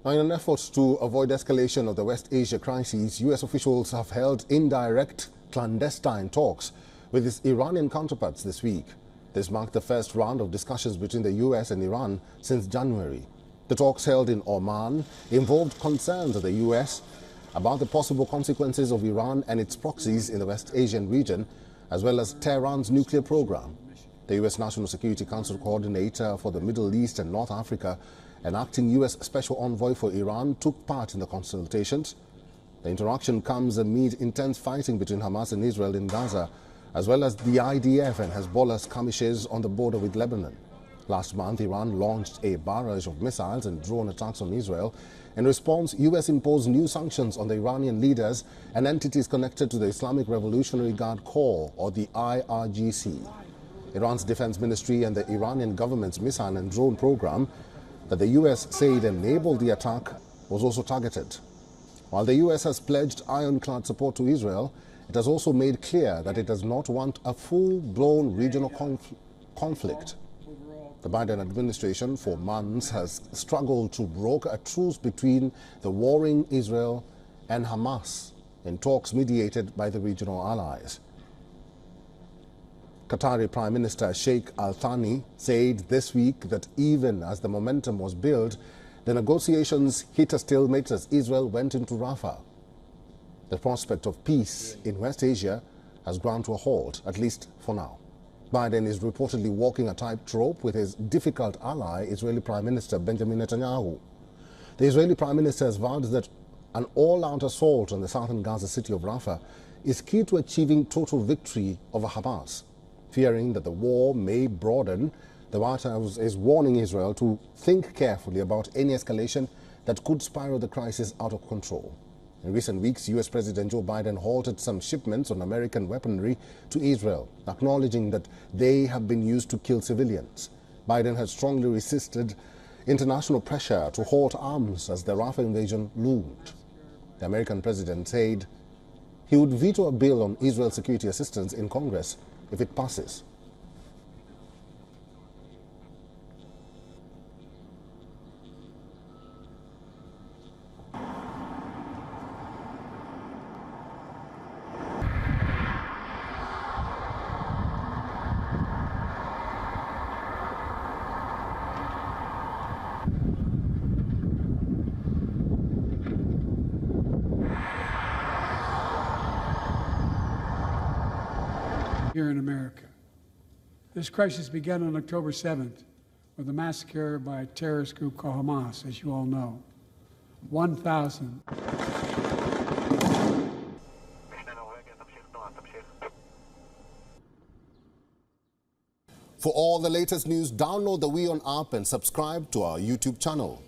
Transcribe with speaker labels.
Speaker 1: Now, in an effort to avoid escalation of the West Asia crisis, U.S. officials have held indirect, clandestine talks with its Iranian counterparts this week. This marked the first round of discussions between the U.S. and Iran since January. The talks held in Oman involved concerns of the U.S. about the possible consequences of Iran and its proxies in the West Asian region, as well as Tehran's nuclear program. The U.S. National Security Council Coordinator for the Middle East and North Africa and acting U.S. Special Envoy for Iran took part in the consultations. The interaction comes amid intense fighting between Hamas and Israel in Gaza, as well as the IDF and Hezbollah's skirmishes on the border with Lebanon. Last month, Iran launched a barrage of missiles and drone attacks on Israel. In response, U.S. imposed new sanctions on the Iranian leaders and entities connected to the Islamic Revolutionary Guard Corps, or the IRGC. Iran's defense ministry and the Iranian government's missile and drone program that the U.S. said enabled the attack was also targeted. While the U.S. has pledged ironclad support to Israel, it has also made clear that it does not want a full-blown regional conflict. The Biden administration for months has struggled to broker a truce between the warring Israel and Hamas in talks mediated by the regional allies. Qatari Prime Minister Sheikh Al Thani said this week that even as the momentum was built, the negotiations hit a stalemate as Israel went into Rafah. The prospect of peace in West Asia has ground to a halt, at least for now. Biden is reportedly walking a tightrope with his difficult ally, Israeli Prime Minister Benjamin Netanyahu. The Israeli Prime Minister has vowed that an all-out assault on the southern Gaza city of Rafah is key to achieving total victory over Hamas. Fearing that the war may broaden, the White House is warning Israel to think carefully about any escalation that could spiral the crisis out of control. In recent weeks, U.S. President Joe Biden halted some shipments of American weaponry to Israel, acknowledging that they have been used to kill civilians. Biden has strongly resisted international pressure to halt arms as the Rafah invasion loomed. The American president said he would veto a bill on Israel security assistance in Congress if it passes.
Speaker 2: Here in America. This crisis began on October 7th with a massacre by a terrorist group called Hamas, as you all know. 1,000.
Speaker 1: For all the latest news, download the WION app and subscribe to our YouTube channel.